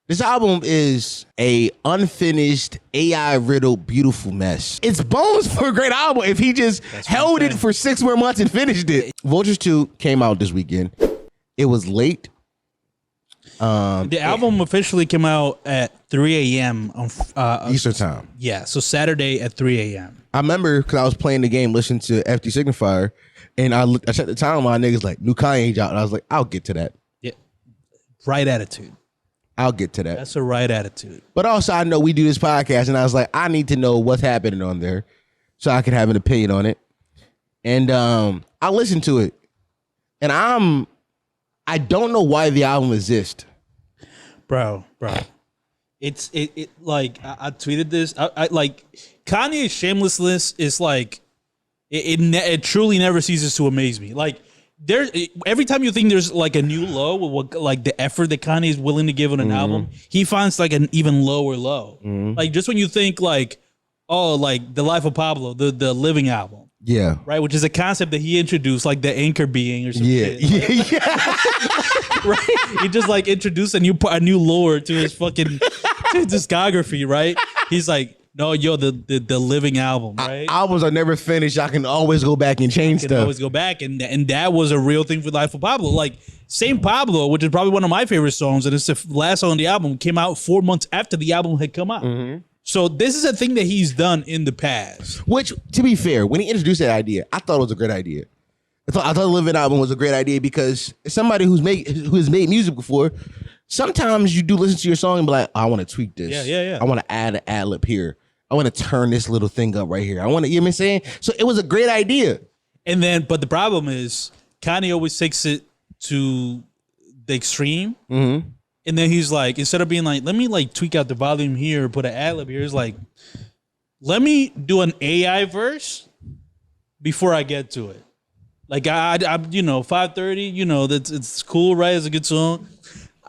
This album is a unfinished, AI-riddled, beautiful mess. It's bones for a great album if he just held it for 6 more months and finished it. Vultures 2 came out this weekend. It was late. The album officially came out at 3 a.m. on Eastern time. Yeah, so Saturday at 3 a.m. I remember because I was playing the game, listening to FD Signifier, and I checked the timeline. Niggas like, new Kanye out, and I was like, I'll get to that. Yeah, right attitude. I'll get to that. That's a right attitude. But also, I know we do this podcast, and I was like, I need to know what's happening on there so I can have an opinion on it. And I listened to it, and I don't know why the album exists. Bro. It's like I tweeted this. I like Kanye's shamelessness is like it truly never ceases to amaze me. Like every time you think there's like a new low, like the effort that Kanye is willing to give on an album, he finds like an even lower low. Like just when you think like, oh, like The Life of Pablo, the Living album. Yeah. Right, which is a concept that he introduced, like the anchor being or something. Yeah. Right? He just like introduced a new lore to his fucking discography, right? He's like, no, yo, the Living album, right? Albums are never finished. I can always go back and change stuff. Always go back, and that was a real thing for Life of Pablo. Like Saint Pablo, which is probably one of my favorite songs, and it's the last song on the album, came out 4 months after the album had come out. So this is a thing that he's done in the past. Which, to be fair, when he introduced that idea, I thought it was a great idea. I thought the Living album was a great idea because as somebody who has made music before, sometimes you do listen to your song and be like, oh, I want to tweak this. Yeah. I want to add an ad-lib here. I want to turn this little thing up right here. I want to, you know what I'm saying? So it was a great idea. And then, but the problem is Kanye always takes it to the extreme. And then he's like, instead of being like, let me like tweak out the volume here, put an ad-lib here, it's like, let me do an AI verse before I get to it. Like I 530, it's cool, right? It's a good song.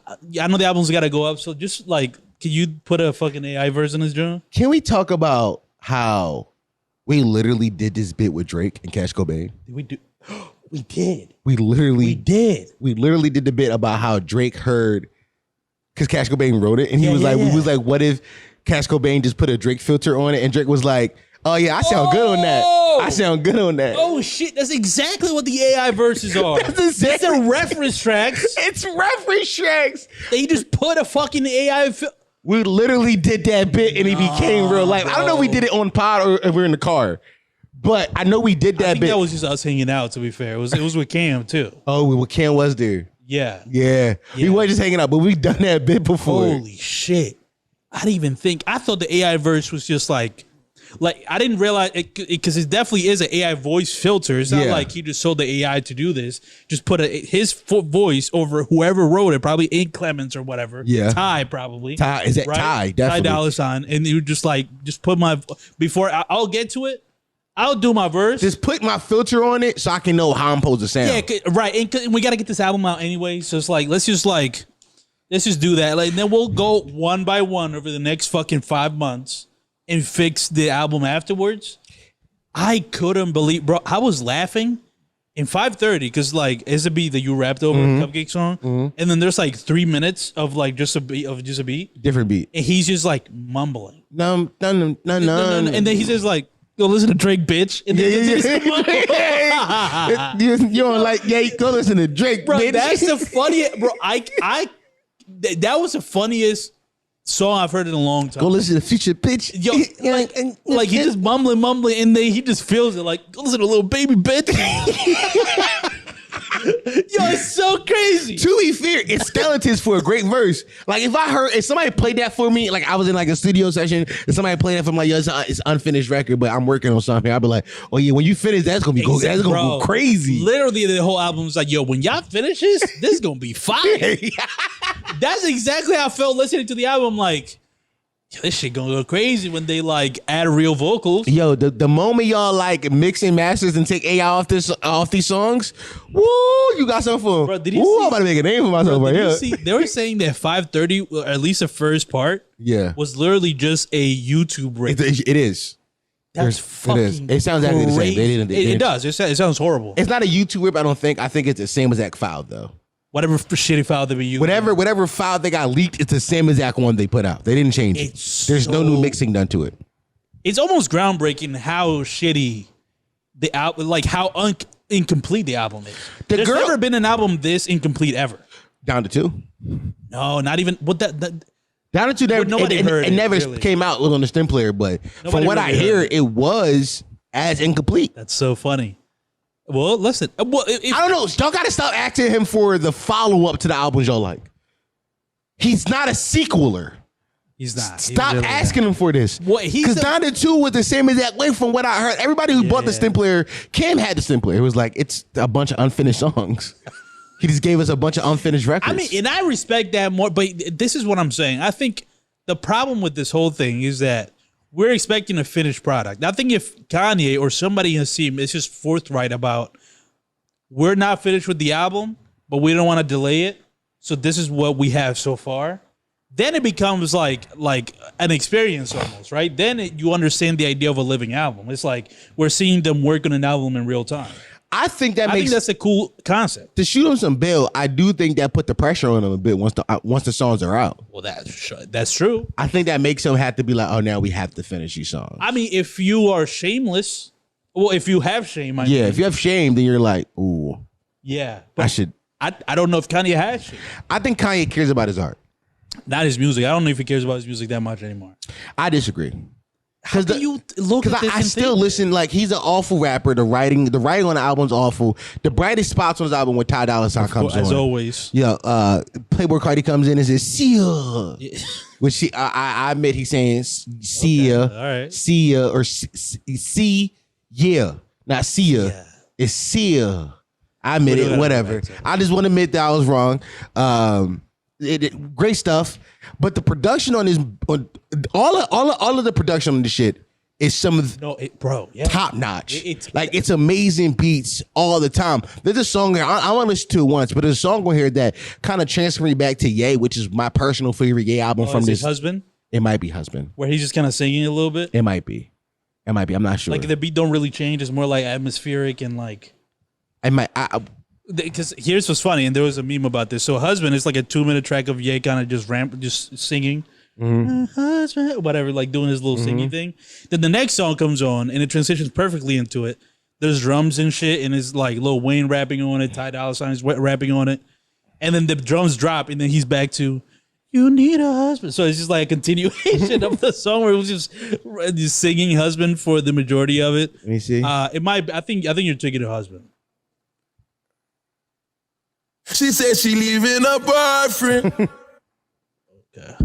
I know the album's got to go up, so just like, can you put a fucking AI verse in this joint? Can we talk about how we literally did this bit with Drake and Cash Cobain? Did we do? We did. We literally did. We literally did the bit about how Drake heard, because Cash Cobain wrote it, and he was like, we was like, what if Cash Cobain just put a Drake filter on it? And Drake was like, oh yeah, I sound good on that. I sound good on that. Oh shit, that's exactly what the AI verses are. That's a reference tracks. It's reference tracks. They just put a fucking AI. We literally did that bit, and it became real life. Bro. I don't know if we did it on pod or if we were in the car, but I know we did that bit. That was just us hanging out. To be fair, it was with Cam too. Oh, well, Cam was there. Yeah. We weren't just hanging out, but we've done that bit before. Holy shit! I didn't even think. I thought the AI verse was just like I didn't realize it because it definitely is an AI voice filter. It's not like he just told the AI to do this. Just put his voice over whoever wrote it, probably Ink Clements or whatever. Yeah, Ty probably. Ty is that right? Ty? Definitely. Ty Dolla $ign, and you just put my before I'll get to it. I'll do my verse. Just put my filter on it so I can know how I'm supposed to sound. Yeah, right. And we got to get this album out anyway, so it's like let's just do that. Like, and then we'll go one by one over the next fucking 5 months and fix the album afterwards. I couldn't believe, bro. I was laughing in 5:30 because like it's a beat that you rapped over a Cupcake song, and then there's like 3 minutes of like just a beat, different beat, and he's just like mumbling, no, and then he says like, "Go listen to Drake, bitch," and then you don't like, go listen to Drake, bro. Bitch. That's the funniest, bro. That was the funniest song I've heard in a long time. Go listen to Future, bitch. Yo, like he just mumbling, and then he just feels it. Like, go listen to Little Baby, bitch. Yo, it's so crazy. To be fair, it's skeletons for a great verse. Like if somebody played that for me, like I was in like a studio session and somebody played that for me, like, yo, it's unfinished record, but I'm working on something. I'd be like, oh yeah, when you finish, that's gonna be that's gonna go crazy. Literally, the whole album was like, yo, when y'all finish this is gonna be fire. That's exactly how I felt listening to the album. Like, this shit gonna go crazy when they like add real vocals. Yo, the moment y'all like mix and masters and take AI off these songs, woo, you got something for them. Bro, did you see, I'm about to make a name for myself right here. They were saying that 530, or at least the first part, was literally just a YouTube rip. It is. That's fucking It sounds exactly the same. It does. It sounds horrible. It's not a YouTube rip, I don't think. I think it's the same as that file though. whatever shitty file they be using. Whatever file they got leaked, it's the same exact one they put out. They didn't change it. There's no new mixing done to it. It's almost groundbreaking how shitty the album, like how incomplete the album is. There's never been an album this incomplete ever. Down to 2. No, not even. What that Down to 2. It never really came out on the stem player, but from what I hear, it was as incomplete. That's so funny. Well, listen. I don't know. Y'all got to stop asking him for the follow up to the albums y'all like. He's not a sequeler. He's not. Stop asking him for this. Because Down to 2 was the same exact way from what I heard. Everybody who bought the stem player, Cam had the stem player. It was like, it's a bunch of unfinished songs. He just gave us a bunch of unfinished records. I mean, and I respect that more, but this is what I'm saying. I think the problem with this whole thing is that we're expecting a finished product. I think if Kanye or somebody in his team is just forthright about, we're not finished with the album, but we don't want to delay it, so this is what we have so far, then it becomes like an experience almost, right? Then you understand the idea of a living album. It's like we're seeing them work on an album in real time. I think that's a cool concept. To shoot him some bail, I do think that put the pressure on him a bit once the songs are out. Well, that's true. I think that makes him have to be like, oh, now we have to finish these songs. I mean, if you are shameless, well, if you have shame, if you have shame, then you're like, ooh, yeah, I don't know if Kanye has shame. I think Kanye cares about his art, not his music. I don't know if he cares about his music that much anymore. I disagree. How do you look at this? I still listen. Like, he's an awful rapper. The writing on the album's awful. The brightest spots on his album when Ty Dolla $ign comes on, as always. Yeah, Playboy Cardi comes in and says "see ya," which I admit he's saying "see ya," all right, "see ya" or "see yeah," not "see ya." Yeah. It's "see ya." I admit it. Whatever. I just want to admit that I was wrong. Great stuff, but the production on all of the production on this shit is some of top notch. It's amazing beats all the time. There's a song here I want to listen to it once, but there's a song on here that kind of transferred me back to Ye, which is my personal favorite Ye album from this. Husband. It might be Husband, where he's just kind of singing a little bit. It might be. I'm not sure. Like the beat don't really change. It's more like atmospheric and like. Because here's what's funny, and there was a meme about this. So Husband is like a 2-minute track of Ye kind of just singing, husband, whatever, like doing his little singing thing. Then the next song comes on, and it transitions perfectly into it. There's drums and shit, and it's like Lil Wayne rapping on it, Ty Dolla $ign's rapping on it, and then the drums drop, and then he's back to "You Need a Husband." So it's just like a continuation of the song where it was just singing "Husband" for the majority of it. Let me see. It might. I think you're taking a Husband. She said she leaving her boyfriend. Okay.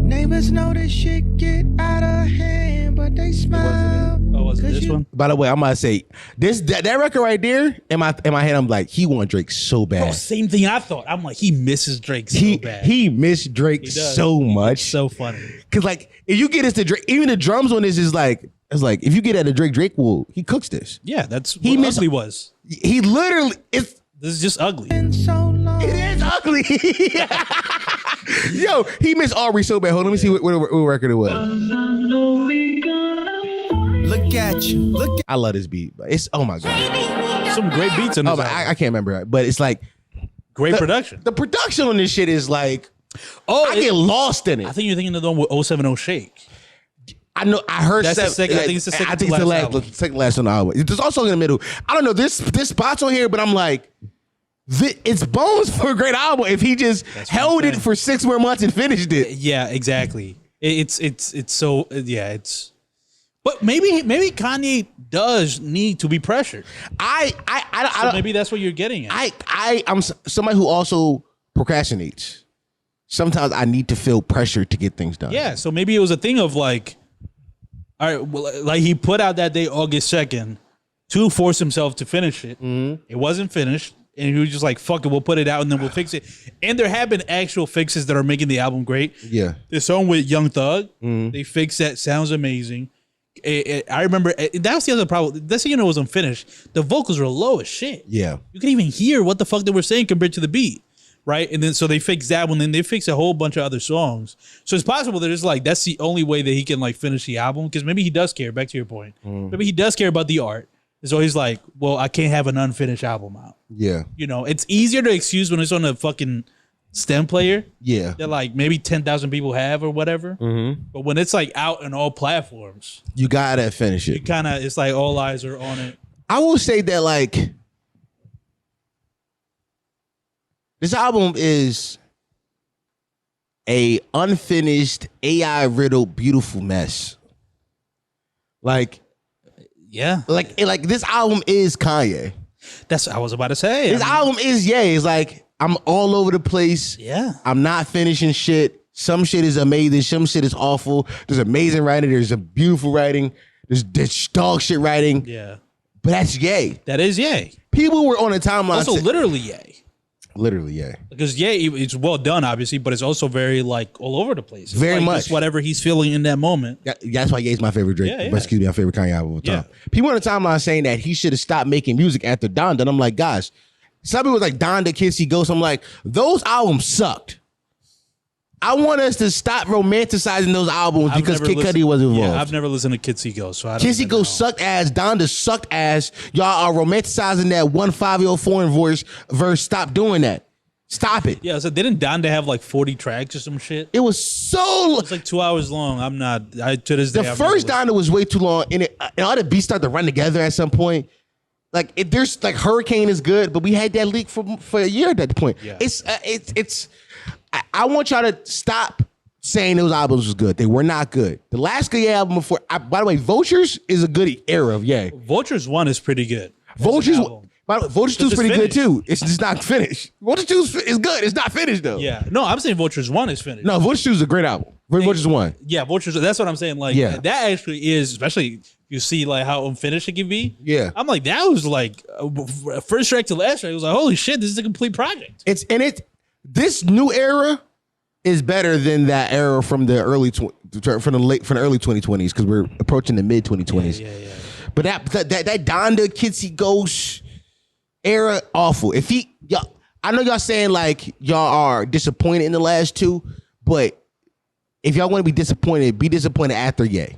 Neighbors know this shit get out of hand, but they smile. Was it this one? By the way, I'm gonna say that record right there in my head. I'm like, he want Drake so bad. Bro, same thing I thought. I'm like, he misses Drake so bad. He missed Drake so much. It's so funny. Cause like if you get us to Drake, even the drums on this is like, it's like if you get at a Drake will he cooks this. Yeah, that's what Ugly was. He literally This is just ugly. It is ugly. Yo, he missed Aubrey so bad. Hold on, let me see what record it was. Look at you. I love this beat. It's oh my god. Some great beats in this. I can't remember, but it's like great production. The production on this shit is like, I get lost in it. I think you're thinking of the one with 070 Shake. I know. I heard that's the second. I think it's the second. I think it's second last on the album. There's also in the middle. I don't know. This spots on here, but I'm like, it's bones for a great album. If he just held it for 6 more months and finished it. Yeah, exactly. It's so yeah. It's. But maybe Kanye does need to be pressured. So maybe that's what you're getting at. I'm somebody who also procrastinates. Sometimes I need to feel pressure to get things done. Yeah. So maybe it was a thing of like. All right, well, like he put out that day, August 2nd, to force himself to finish it. Mm-hmm. It wasn't finished, and he was just like, fuck it, we'll put it out, and then we'll fix it. And there have been actual fixes that are making the album great. Yeah. The song with Young Thug, they fixed that, sounds amazing. I remember, that was the other problem. That's how you know it was unfinished. The vocals were low as shit. Yeah. You couldn't even hear what the fuck they were saying compared to the beat. Right, and then so they fixed that one, then they fixed a whole bunch of other songs. So it's possible that it's like that's the only way that he can like finish the album, because maybe he does care. Back to your point, maybe he does care about the art. So he's like, well, I can't have an unfinished album out. Yeah. You know, it's easier to excuse when it's on a fucking stem player. Yeah. That like maybe 10,000 people have or whatever. Mm-hmm. But when it's like out in all platforms, You gotta finish it. it's like all eyes are on it. I will say that like this album is a unfinished, AI riddled, beautiful mess. Like this album is Kanye. That's what I was about to say. This album is Ye. It's like I'm all over the place. Yeah. I'm not finishing shit. Some shit is amazing. Some shit is awful. There's amazing writing. There's a beautiful writing. There's dog shit writing. Yeah. But that's Ye. That is Ye. People were on a timeline. Also, literally Ye. Literally, yeah. Because it's well done, obviously, but it's also very like all over the place. It's Very like much. just whatever he's feeling in that moment. That's why Ye's my favorite Drake. Yeah, yeah. But excuse me, my favorite Kanye album of all time. Yeah. People on the timeline saying that he should have stopped making music after Donda. And I'm like, gosh, some people was like Donda, Kids See Ghosts. I'm like, those albums sucked. I want us to stop romanticizing those albums because Kid Cudi was involved. Yeah, I've never listened to Kids See Ghosts, so I don't Kids See even know. Ghosts sucked ass. Donda sucked ass. Y'all are romanticizing that 1 5-year-old foreign verse. Stop doing that. Stop it. Yeah, so didn't Donda have like 40 tracks or some shit? It was so. It's like 2 hours long. To this day. The first Donda was way too long, and all the beats start to run together at some point. Like there's like Hurricane is good, but we had that leak for a year at that point. Yeah. I want y'all to stop saying those albums was good. They were not good. The last good Ye album before. By the way, Vultures is a good era of Ye. Vultures 1 is pretty good. Vultures. By the way, Vultures 2 is It's pretty good finished. too. It's just not finished. Vultures 2 is good. It's not finished though. Yeah. No, I'm saying Vultures 1 is finished. No, Vultures 2 is a great album. Vultures 1. Yeah, Vultures. That's what I'm saying. Like, Yeah. that actually is, especially you see like how unfinished it can be. Yeah. I'm like, that was like first track to last track. It was like, holy shit, this is a complete project. This new era is better than that era from the early from the early 2020s because we're approaching the mid 2020s. Yeah. But that Donda Kids See Ghosts era, awful. I know y'all saying like y'all are disappointed in the last two, but if y'all want to be disappointed after Ye.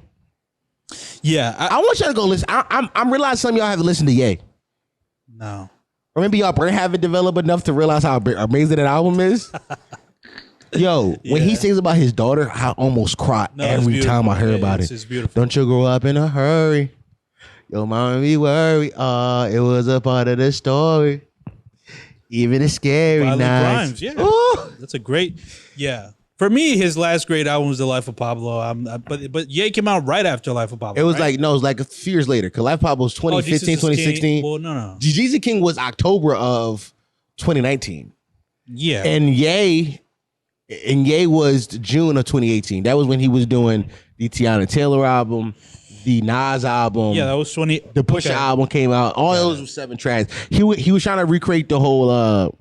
Yeah. I want y'all to go listen. I'm realizing some of y'all haven't listened to Ye. No. Or maybe y'all brain haven't developed enough to realize how amazing that album is. Yo, when he sings about his daughter, I almost cry every time I hear about it. It's beautiful. Don't you grow up in a hurry. Your mama be worried. It was a part of the story. Even the scary Violent nights. Crimes, yeah. Ooh. That's a great, yeah. For me, his last great album was The Life of Pablo. But Ye came out right after Life of Pablo. It was right? like a few years later. Because Life Pablo was 2015, Jesus is 2016. King. Well, no. Jesus King was October of 2019. Yeah. And Ye was June of 2018. That was when he was doing the Tiana Taylor album, the Nas album. Yeah, that was 20. The Pusha album came out. All those were 7 tracks. He was trying to recreate the whole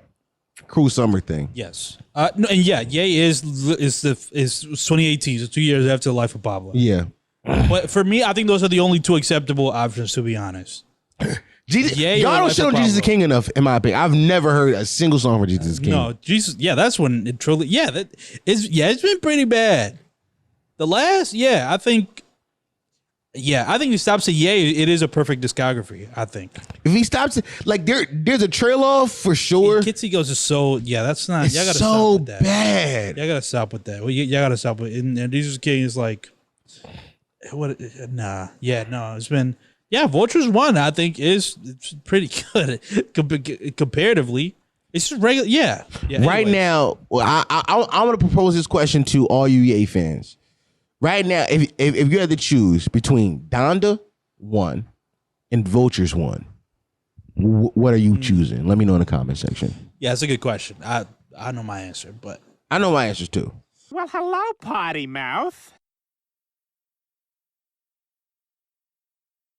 Cruel Summer thing. Yes. No, and yeah, Ye is 2018, so 2 years after Life of Pablo. Yeah. But for me, I think those are the only 2 acceptable options, to be honest. Ye y'all or don't Life shit of on Jesus Pablo. King enough, in my opinion. I've never heard a single song for Jesus King. No, Jesus. Yeah, that's when it truly. Yeah, it's been pretty bad. The last, I think. Yeah, I think he stops at Ye. It is a perfect discography. I think. If he stops, like there's a trail off for sure. Kids See Ghosts is so. Yeah, that's not. It's Y'all gotta so stop with that. bad. Y'all gotta stop with that. Well, y'all gotta stop with. And Jesus King is like. What? Nah. Yeah. No. It's been. Yeah. Vultures 1, I think, it's pretty good comparatively. It's just regular. Yeah. Right anyways. now, I want to propose this question to all you Ye fans. Right now, if you had to choose between Donda 1 and Vultures 1, what are you choosing? Let me know in the comment section. Yeah, that's a good question. I know my answer, but I know my answers too. Well, hello, potty mouth.